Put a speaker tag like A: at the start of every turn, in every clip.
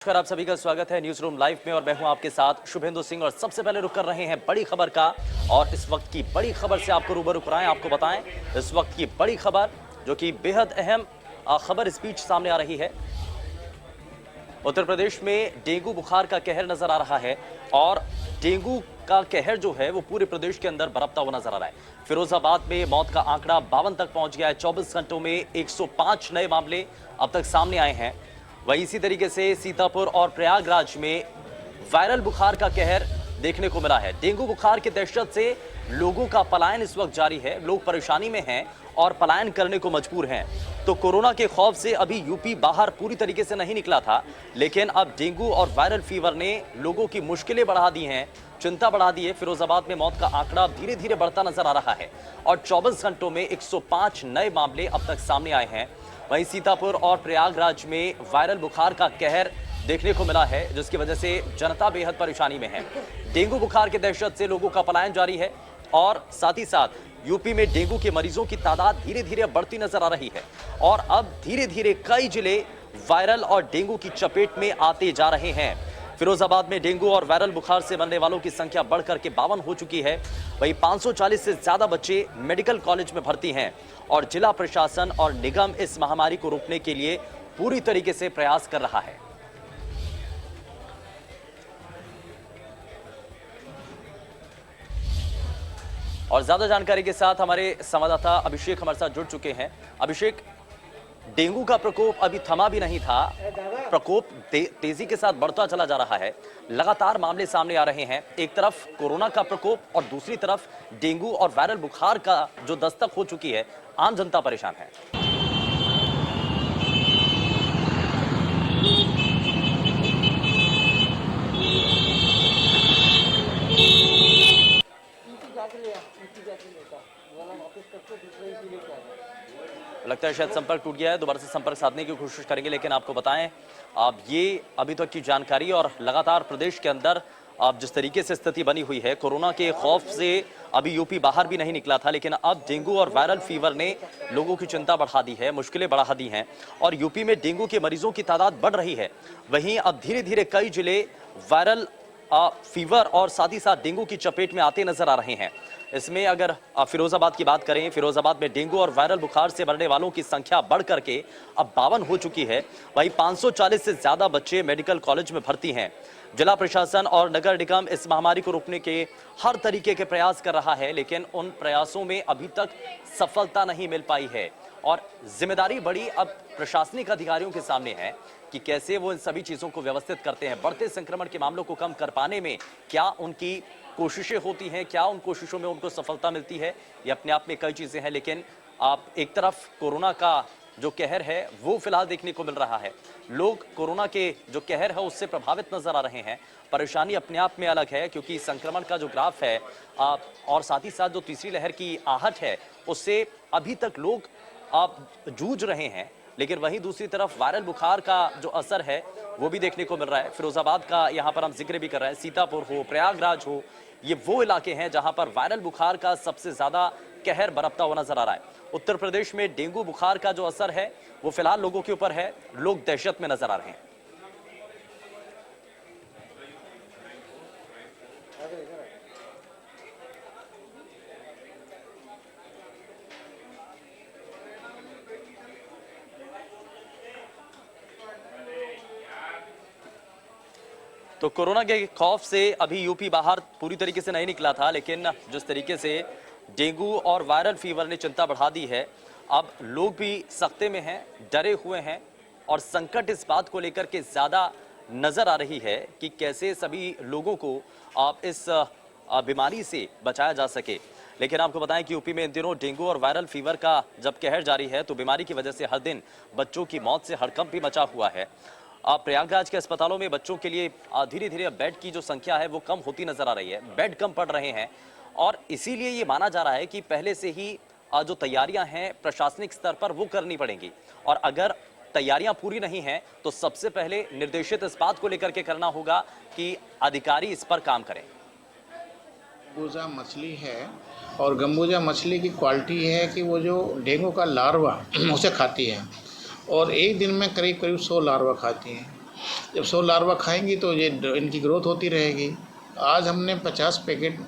A: नमस्कार, आप सभी का स्वागत है न्यूज रूम लाइव में और मैं हूं आपके साथ शुभेंदु सिंह। और सबसे पहले रुक कर रहे हैं बड़ी खबर का, और इस वक्त की बड़ी खबर से आपको रूबरू कराएं, आपको बताएं इस वक्त की बड़ी खबर जो कि बेहद अहम खबर इस बीच सामने आ रही है। उत्तर प्रदेश में डेंगू बुखार का कहर नजर आ रहा है और डेंगू का कहर जो है वो पूरे प्रदेश के अंदर बरपता हुआ नजर आ रहा है। फिरोजाबाद में मौत का आंकड़ा 52 तक पहुंच गया है। 24 घंटों में 105 नए मामले अब तक सामने आए हैं। वहीं इसी तरीके से सीतापुर और प्रयागराज में वायरल बुखार का कहर देखने को मिला है। डेंगू बुखार की दहशत से लोगों का पलायन इस वक्त जारी है। लोग परेशानी में हैं और पलायन करने को मजबूर हैं। तो कोरोना के खौफ से अभी यूपी बाहर पूरी तरीके से नहीं निकला था, लेकिन अब डेंगू और वायरल फीवर ने लोगों की मुश्किलें बढ़ा दी हैं, चिंता बढ़ा दी है। फिरोजाबाद में मौत का आंकड़ा धीरे धीरे बढ़ता नजर आ रहा है और 24 घंटों में 105 नए मामले अब तक सामने आए हैं। वहीं सीतापुर और प्रयागराज में वायरल बुखार का कहर देखने को मिला है, जिसकी वजह से जनता बेहद परेशानी में है। डेंगू बुखार की दहशत से लोगों का पलायन जारी है और साथ ही साथ यूपी में डेंगू के मरीजों की तादाद धीरे धीरे बढ़ती नजर आ रही है और अब धीरे धीरे कई जिले वायरल और डेंगू की चपेट में आते जा रहे हैं। फिरोजाबाद में डेंगू और वायरल बुखार से मरने वालों की संख्या बढ़कर के 52 हो चुकी है। वहीं 540 से ज्यादा बच्चे मेडिकल कॉलेज में भर्ती हैं और जिला प्रशासन और निगम इस महामारी को रोकने के लिए पूरी तरीके से प्रयास कर रहा है। और ज्यादा जानकारी के साथ हमारे संवाददाता अभिषेक हमारे साथ जुड़ चुके हैं। अभिषेक, डेंगू का प्रकोप अभी थमा भी नहीं था, प्रकोप तेजी के साथ बढ़ता चला जा रहा है। लगातार मामले सामने आ रहे हैं। एक तरफ कोरोना का प्रकोप और दूसरी तरफ डेंगू और वायरल बुखार का जो दस्तक हो चुकी है, आम जनता परेशान है। लगता है शायद संपर्क टूट गया है, दोबारा से संपर्क साधने की कोशिश करेंगे। लेकिन आपको बताएं, अब ये अभी तक की जानकारी और लगातार प्रदेश के अंदर अब जिस तरीके से स्थिति बनी हुई है, कोरोना के खौफ से अभी यूपी बाहर भी नहीं निकला था, लेकिन अब डेंगू और वायरल फीवर ने लोगों की चिंता बढ़ा दी है, मुश्किलें बढ़ा दी हैं और यूपी में डेंगू के मरीजों की तादाद बढ़ रही है। वहीं अब धीरे धीरे कई जिले वायरल फीवर और साथ ही साथ डेंगू की चपेट में आते नजर आ रहे हैं। इसमें अगर फिरोजाबाद की बात करें, फिरोजाबाद में डेंगू और वायरल बुखार से मरने वालों की संख्या बढ़ करके अब 52 हो चुकी है। वहीं 540 से ज्यादा बच्चे मेडिकल कॉलेज में भर्ती हैं। जिला प्रशासन और नगर निगम इस महामारी को रोकने के हर तरीके के प्रयास कर रहा है, लेकिन उन प्रयासों में अभी तक सफलता नहीं मिल पाई है और जिम्मेदारी बड़ी अब प्रशासनिक अधिकारियों के सामने है कि कैसे वो इन सभी चीजों को व्यवस्थित करते हैं। बढ़ते संक्रमण के मामलों को कम कर पाने में क्या उनकी कोशिशें होती हैं, क्या उन कोशिशों में उनको सफलता मिलती है, ये अपने आप में कई चीजें हैं। लेकिन आप एक तरफ कोरोना का जो कहर है वो फिलहाल देखने को मिल रहा है। लोग कोरोना के जो कहर है उससे प्रभावित नजर आ रहे हैं। परेशानी अपने आप में अलग है क्योंकि संक्रमण का जो ग्राफ है और साथ ही साथ जो तीसरी लहर की आहट है उससे अभी तक लोग जूझ रहे हैं। लेकिन वहीं दूसरी तरफ वायरल बुखार का जो असर है वो भी देखने को मिल रहा है। फिरोजाबाद का यहाँ पर हम जिक्र भी कर रहे हैं, सीतापुर हो, प्रयागराज हो, ये वो इलाके हैं जहां पर वायरल बुखार का सबसे ज्यादा कहर बरपता हुआ नजर आ रहा है। उत्तर प्रदेश में डेंगू बुखार का जो असर है वो फिलहाल लोगों के ऊपर है। लोग दहशत में नजर आ रहे हैं। तो कोरोना के खौफ से अभी यूपी बाहर पूरी तरीके से नहीं निकला था, लेकिन जिस तरीके से डेंगू और वायरल फीवर ने चिंता बढ़ा दी है, अब लोग भी सख्ते में हैं, डरे हुए हैं और संकट इस बात को लेकर के ज्यादा नजर आ रही है कि कैसे सभी लोगों को आप इस बीमारी से बचाया जा सके। लेकिन आपको बताएं कि यूपी में इन दिनों डेंगू और वायरल फीवर का जब कहर जारी है तो बीमारी की वजह से हर दिन बच्चों की मौत से हड़कंप भी मचा हुआ है। प्रयागराज के अस्पतालों में बच्चों के लिए धीरे धीरे बेड की जो संख्या है वो कम होती नजर आ रही है, बेड कम पड़ रहे हैं और इसीलिए ये माना जा रहा है कि पहले से ही जो तैयारियां हैं प्रशासनिक स्तर पर वो करनी पड़ेंगी और अगर तैयारियां पूरी नहीं हैं तो सबसे पहले निर्देशित इस बात को लेकर के करना होगा कि अधिकारी इस पर काम करें।
B: गम्बूजा मछली है और गम्बूजा मछली की क्वालिटी है कि वो जो डेंगू का लार्वा उसे खाती है और एक दिन में करीब करीब 100 लार्वा खाती हैं। जब 100 लार्वा खाएंगी तो ये इनकी ग्रोथ होती रहेगी। आज हमने 50 पैकेट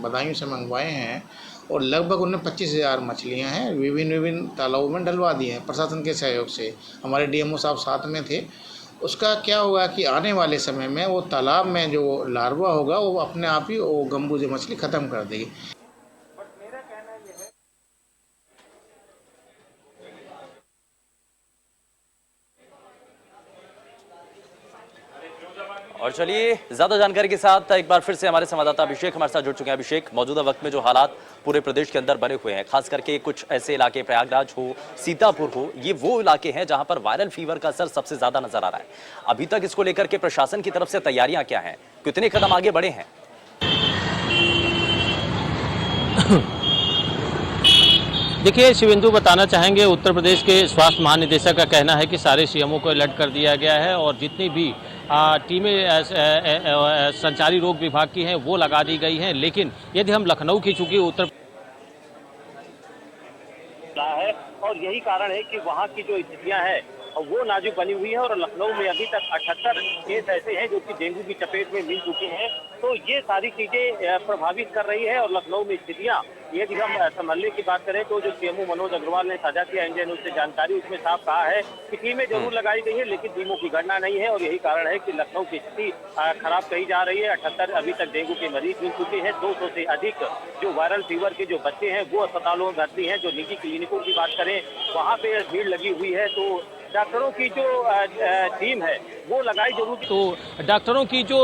B: बदायूं से मंगवाए हैं और लगभग उनमें 25,000 मछलियाँ हैं, विभिन्न तालाबों में डलवा दी हैं प्रशासन के सहयोग से। हमारे डीएमओ साहब साथ में थे। उसका क्या होगा कि आने वाले समय में वो तालाब में जो लार्वा होगा वो अपने आप ही वो गंबूजे मछली ख़त्म कर देगी।
A: और चलिए ज्यादा जानकारी के साथ एक बार फिर से हमारे संवाददाता अभिषेक हमारे साथ जुड़ चुके हैं। अभिषेक, मौजूदा वक्त में जो हालात पूरे प्रदेश के अंदर बने हुए हैं, खास करके कुछ ऐसे इलाके प्रयागराज हो, सीतापुर हो, ये वो इलाके हैं जहां पर वायरल फीवर का असर सबसे ज्यादा नजर आ रहा है। अभी तक इसको लेकर के प्रशासन की तरफ से तैयारियां क्या हैं, कितने कदम आगे बढ़े हैं?
C: देखिए शिवेंदु, बताना चाहेंगे उत्तर प्रदेश के स्वास्थ्य महानिदेशक का कहना है कि सारे सीएमओ को अलर्ट कर दिया गया है और जितनी भी टीमें संचारी रोग विभाग की हैं वो लगा दी गई हैं। लेकिन यदि हम लखनऊ की, चूंकि उत्तर है और यही कारण है कि वहाँ की जो स्थितियाँ हैं वो नाजुक बनी हुई है और लखनऊ में अभी तक 78 केस ऐसे हैं जो कि डेंगू की चपेट में मिल चुके हैं। तो ये सारी चीजें प्रभावित कर रही है और लखनऊ में स्थितियां, यदि हम संभलने की बात करें तो जो सीएमओ मनोज अग्रवाल ने साझा किया इंडिया न्यूज से जानकारी, उसमें साफ कहा है कि टीमें जरूर लगाई गई है लेकिन टीमों की गणना नहीं है और यही कारण है कि लखनऊ की स्थिति खराब कही जा रही है। 78 अभी तक डेंगू के मरीज मिल चुके हैं। 200 से अधिक जो वायरल फीवर के जो बच्चे हैं वो अस्पतालों में भर्ती हैं। जो निजी क्लिनिकों की बात करें वहाँ पे भीड़ लगी हुई है। तो डॉक्टरों की जो टीम है वो लगाई जरूर, तो डॉक्टरों की जो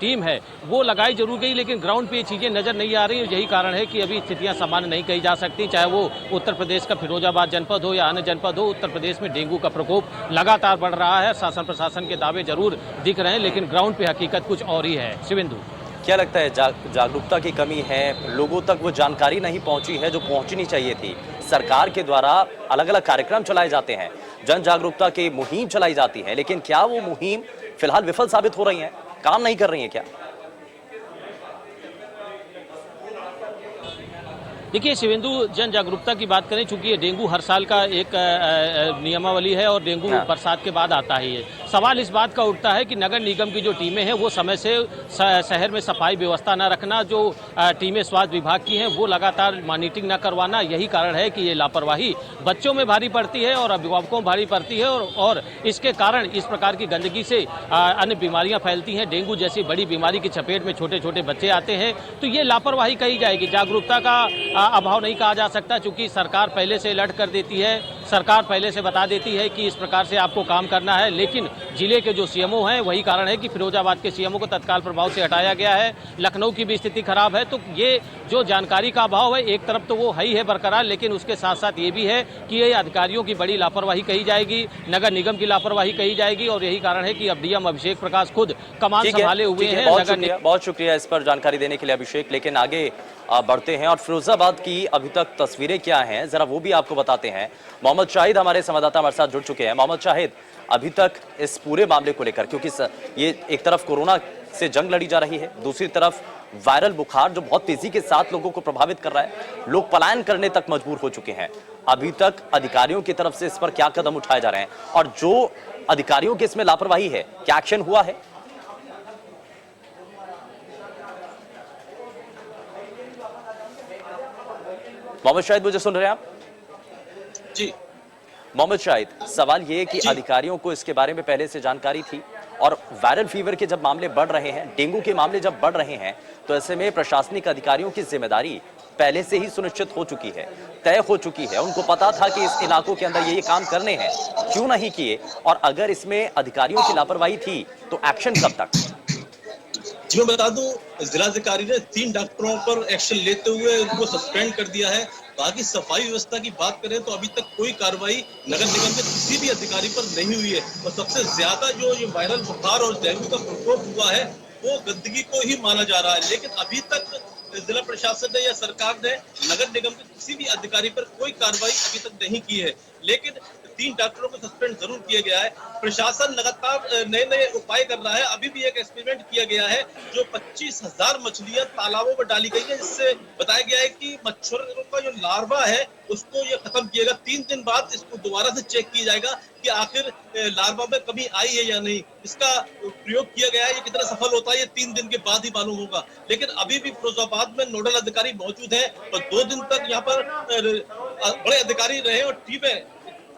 C: टीम है वो लगाई जरूर गई, लेकिन ग्राउंड पे ये चीज़ें नजर नहीं आ रही और यही कारण है कि अभी स्थितियां सामान्य नहीं कही जा सकती। चाहे वो उत्तर प्रदेश का फिरोजाबाद जनपद हो या अन्य जनपद हो, उत्तर प्रदेश में डेंगू का प्रकोप लगातार बढ़ रहा है। शासन प्रशासन के दावे जरूर दिख रहे हैं लेकिन ग्राउंड पे हकीकत कुछ और ही है। शिवेंदु,
A: क्या लगता है जागरूकता की कमी है, लोगों तक वो जानकारी नहीं पहुंची है जो पहुंचनी चाहिए थी? सरकार के द्वारा अलग अलग कार्यक्रम चलाए जाते हैं, जन जागरूकता की मुहिम चलाई जाती है, लेकिन क्या वो मुहिम फिलहाल विफल साबित हो रही है, काम नहीं कर रही है क्या?
C: देखिए शिवेंदु, जन जागरूकता की बात करें, चूंकि ये डेंगू हर साल का एक नियमावली है और डेंगू बरसात के बाद आता ही है। सवाल इस बात का उठता है कि नगर निगम की जो टीमें हैं वो समय से शहर में सफाई व्यवस्था न रखना, जो टीमें स्वास्थ्य विभाग की हैं वो लगातार मॉनिटरिंग न करवाना, यही कारण है कि ये लापरवाही बच्चों में भारी पड़ती है और अभिभावकों में भारी पड़ती है और इसके कारण इस प्रकार की गंदगी से अन्य बीमारियां फैलती हैं। डेंगू जैसी बड़ी बीमारी की चपेट में छोटे छोटे बच्चे आते हैं। तो ये लापरवाही कही जाएगी, जागरूकता का अभाव नहीं कहा जा सकता, क्योंकि सरकार पहले से अलर्ट कर देती है, सरकार पहले से बता देती है कि इस प्रकार से आपको काम करना है। लेकिन जिले के जो सीएमओ हैं वही कारण है कि फिरोजाबाद के सीएमओ को तत्काल प्रभाव से हटाया गया है। लखनऊ की भी स्थिति खराब है। तो ये जो जानकारी का अभाव है, एक तरफ तो वो है ही है बरकरार, लेकिन उसके साथ साथ ये भी है कि ये अधिकारियों की बड़ी लापरवाही कही जाएगी, नगर निगम की लापरवाही कही जाएगी और यही कारण है कि अब डीएम अभिषेक प्रकाश खुद कमान संभाले हुए हैं।
A: बहुत शुक्रिया इस पर जानकारी देने के लिए अभिषेक। लेकिन आगे बढ़ते हैं और फिरोजाबाद की अभी तक तस्वीरें क्या हैं जरा वो भी आपको बताते हैं। मोहम्मद शाहिद हमारे संवाददाता हमारे साथ जुड़ चुके हैं। मोहम्मद शाहिद, अभी तक इस पूरे मामले को लेकर, क्योंकि ये एक तरफ कोरोना से जंग लड़ी जा रही है, दूसरी तरफ वायरल बुखार जो बहुत तेजी के साथ लोगों को प्रभावित कर रहा है, लोग पलायन करने तक मजबूर हो चुके हैं। अभी तक अधिकारियों की तरफ से इस पर क्या कदम उठाए जा रहे हैं और जो अधिकारियों की इसमें लापरवाही है, क्या एक्शन हुआ है? मोहम्मद शाहिद, मुझे सुन रहे हैं आप?
D: जी
A: मोहम्मद शाहिद, सवाल ये है कि अधिकारियों को इसके बारे में पहले से जानकारी थी और वायरल फीवर के जब मामले बढ़ रहे हैं, डेंगू के मामले जब बढ़ रहे हैं, तो ऐसे में प्रशासनिक अधिकारियों की जिम्मेदारी पहले से ही सुनिश्चित हो चुकी है, तय हो चुकी है। उनको पता था कि इस इलाकों के अंदर ये काम करने हैं, क्यों नहीं किए? और अगर इसमें अधिकारियों की लापरवाही थी तो एक्शन कब तक?
D: जी मैं बता दूं, जिलाधिकारी ने 3 डॉक्टरों पर एक्शन लेते हुए उनको सस्पेंड कर दिया है। बाकी सफाई व्यवस्था की बात करें तो अभी तक कोई कार्रवाई नगर निगम के किसी भी अधिकारी पर नहीं हुई है और सबसे ज्यादा जो ये वायरल बुखार और डेंगू का प्रकोप हुआ है वो गंदगी को ही माना जा रहा है। लेकिन अभी तक जिला प्रशासन ने या सरकार ने नगर निगम के किसी भी अधिकारी पर कोई कार्रवाई अभी तक नहीं की है। लेकिन 3 डॉक्टरों को सस्पेंड जरूर किया गया है। प्रशासन लगातार नए नए उपाय कर रहा है। अभी भी एक एक्सपेरिमेंट किया गया है, जो 25,000 मछलियां तालाबों में डाली गई है, जिससे बताया गया है कि मच्छरों का जो लार्वा है उसको ये खत्म किएगा। 3 दिन बाद इसको दोबारा से चेक किया जाएगा कि आखिर लार्वा में कमी आई है या नहीं। इसका प्रयोग किया गया है, ये कितना सफल होता है ये 3 दिन के बाद ही मालूम होगा। लेकिन अभी भी फिरोजाबाद में नोडल अधिकारी मौजूद है और 2 दिन तक यहाँ पर बड़े अधिकारी रहे और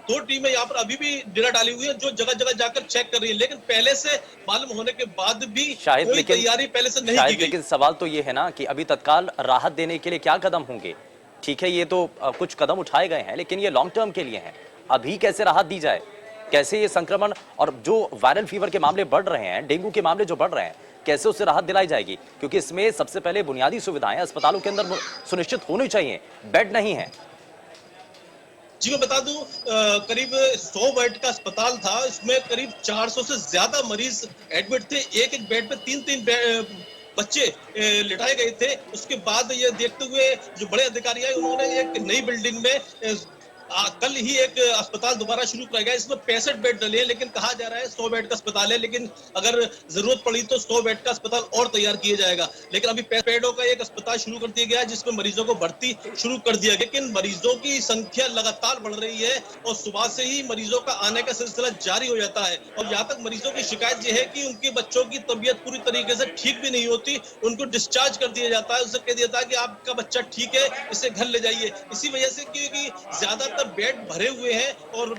D: दो टीमें यहाँ पर अभी भी डेरा डाली हुई है, जो जगह जगह जाकर चेक कर रही है। लेकिन पहले से मालूम होने के बाद भी कोई तैयारी पहले से नहीं की गई।
A: लेकिन सवाल तो ये है ना कि अभी तत्काल राहत देने के लिए क्या कदम होंगे? ठीक है, ये तो कुछ कदम उठाए गए हैं, लेकिन ये लॉन्ग टर्म के लिए हैं। अभी कैसे राहत दी जाए? कैसे ये संक्रमण और जो वायरल फीवर के मामले बढ़ रहे हैं, डेंगू के मामले जो बढ़ रहे हैं, कैसे उससे राहत दिलाई जाएगी? क्योंकि इसमें सबसे पहले बुनियादी सुविधाएं अस्पतालों के अंदर सुनिश्चित होनी चाहिए। बेड नहीं है।
D: जी मैं बता दूं, करीब 100 बेड का अस्पताल था। इसमें करीब 400 से ज्यादा मरीज एडमिट थे। एक एक बेड पे 3-3 बच्चे लिटाए गए थे। उसके बाद ये देखते हुए जो बड़े अधिकारी हैं, उन्होंने एक नई बिल्डिंग में कल ही एक अस्पताल दोबारा शुरू कराया गया। इसमें 65 बेड डले हैं, लेकिन कहा जा रहा है 100 बेड का अस्पताल है। लेकिन अगर जरूरत पड़ी तो 100 बेड का अस्पताल और तैयार किया जाएगा। लेकिन अभी 65 बेडों का एक अस्पताल शुरू कर दिया गया है, जिसमें मरीजों को भर्ती शुरू कर दिया गया। लेकिन मरीजों की संख्या लगातार बढ़ रही है और सुबह से ही मरीजों का आने का सिलसिला जारी हो जाता है। और यहाँ तक मरीजों की शिकायत यह है कि उनके बच्चों की तबीयत पूरी तरीके से ठीक भी नहीं होती, उनको डिस्चार्ज कर दिया जाता है। उससे कह दिया जाता है कि आपका बच्चा ठीक है, इसे घर ले जाइए। इसी वजह से क्योंकि ज्यादातर बेड भरे हुए हैं और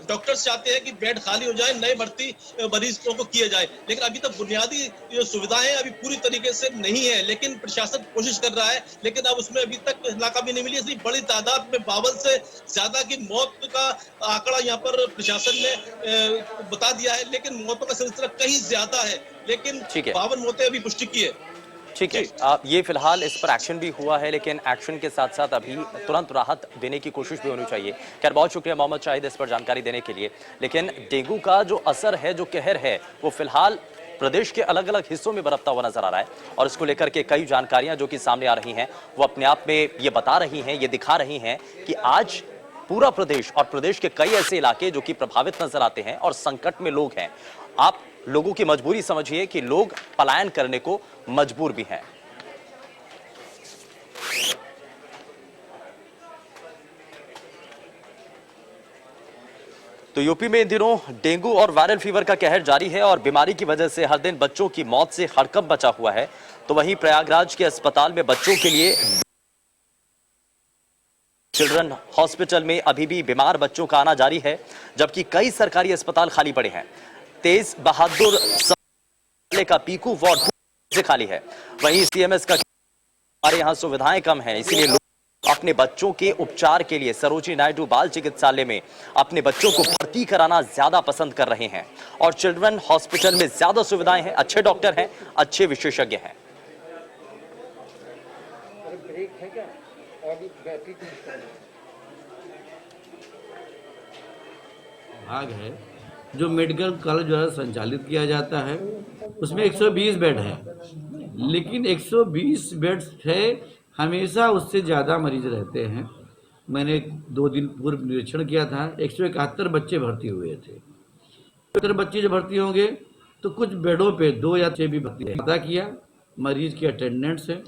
D: डॉक्टर्स चाहते हैं कि बेड खाली हो जाए, नए भर्ती मरीजों को किया जाए। लेकिन अभी तक बुनियादी जो सुविधाएं अभी पूरी तरीके से नहीं है। लेकिन प्रशासन कोशिश कर रहा है, लेकिन अब उसमें अभी तक नाकामी नहीं मिली। इसलिए बड़ी तादाद में 52 से ज्यादा की मौत का आंकड़ा यहाँ पर प्रशासन ने बता दिया है। लेकिन मौतों का सिलसिला कहीं ज्यादा है, लेकिन 52 मौतें अभी पुष्टि की है।
A: ठीक है, ये फिलहाल इस पर एक्शन भी हुआ है, लेकिन एक्शन के साथ साथ अभी तुरंत राहत देने की कोशिश भी होनी चाहिए। खैर, बहुत शुक्रिया मोहम्मद शाहिद इस पर जानकारी देने के लिए। लेकिन डेंगू का जो असर है, जो कहर है, वो फिलहाल प्रदेश के अलग अलग हिस्सों में बरपता हुआ नजर आ रहा है और इसको लेकर के कई जानकारियां जो कि सामने आ रही हैं, वो अपने आप में ये बता रही हैं, ये दिखा रही हैं कि आज पूरा प्रदेश और प्रदेश के कई ऐसे इलाके जो कि प्रभावित नजर आते हैं और संकट में लोग हैं। आप लोगों की मजबूरी समझिए कि लोग पलायन करने को मजबूर भी हैं। तो यूपी में इन दिनों डेंगू और वायरल फीवर का कहर जारी है और बीमारी की वजह से हर दिन बच्चों की मौत से हड़कंप बचा हुआ है। तो वहीं प्रयागराज के अस्पताल में बच्चों के लिए चिल्ड्रन हॉस्पिटल में अभी भी बीमार बच्चों का आना जारी है, जबकि कई सरकारी अस्पताल खाली पड़े हैं। तेज बहादुर का पीकू वार्ड से खाली है। वहीं सीएमएस का हमारे यहाँ सुविधाएं कम हैं, इसलिए लोग अपने बच्चों के उपचार के लिए सरोजिनी नायडू बाल चिकित्सालय में अपने बच्चों को भर्ती कराना ज्यादा पसंद कर रहे हैं। और चिल्ड्रन हॉस्पिटल में ज्यादा सुविधाएं हैं, अच्छे डॉक्टर हैं, अच्छे विशेषज्ञ हैं।
E: भाग है जो मेडिकल कॉलेज द्वारा संचालित किया जाता है, उसमें 120 बेड है, लेकिन 120 बेड से हमेशा उससे ज़्यादा मरीज रहते हैं। मैंने 2 दिन पूर्व निरीक्षण किया था, 171 बच्चे भर्ती हुए थे। 71 बच्चे जो भर्ती होंगे तो कुछ बेडों पे 2 या 6 भी भर्ती है। पता किया मरीज की अटेंडेंट से,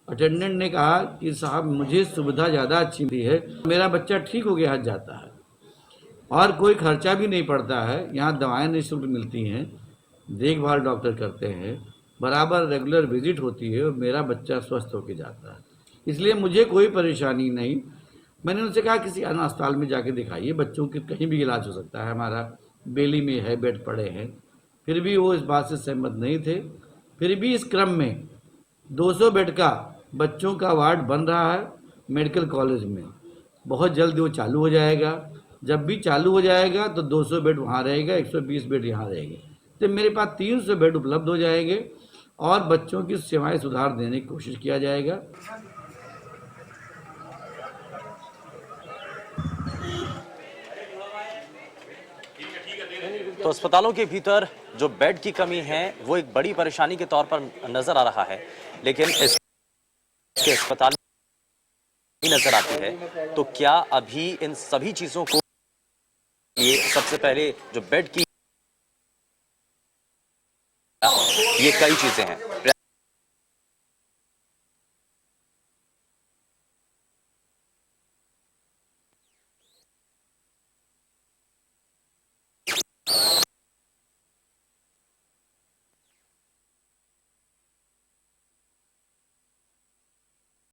E: अटेंडेंट ने कहा कि साहब मुझे सुविधा ज़्यादा अच्छी मिली है, मेरा बच्चा ठीक हो गया जाता है और कोई खर्चा भी नहीं पड़ता है। यहाँ दवाएं निःशुल्क मिलती हैं, देखभाल डॉक्टर करते हैं, बराबर रेगुलर विजिट होती है और मेरा बच्चा स्वस्थ होकर जाता है। इसलिए मुझे कोई परेशानी नहीं। मैंने उनसे कहा किसी अन्य अस्पताल में जाके दिखाइए, बच्चों के कहीं भी इलाज हो सकता है, हमारा बेली में है, बेड पड़े हैं। फिर भी वो इस बात से सहमत नहीं थे। फिर भी इस क्रम में 200 बेड का बच्चों का वार्ड बन रहा है मेडिकल कॉलेज में। बहुत जल्द वो चालू हो जाएगा। जब भी चालू हो जाएगा तो 200 बेड वहाँ रहेगा, 120 बेड यहाँ रहेंगे। तो मेरे पास 300 बेड उपलब्ध हो जाएंगे और बच्चों की सेवाएं सुधार देने की कोशिश किया जाएगा।
A: तो अस्पतालों के भीतर जो बेड की कमी है वो एक बड़ी परेशानी के तौर पर नजर आ रहा है, लेकिन इसके अस्पताल नजर आती है। तो क्या अभी इन सभी चीजों को ये सबसे पहले जो बेड की ये कई चीजें हैं।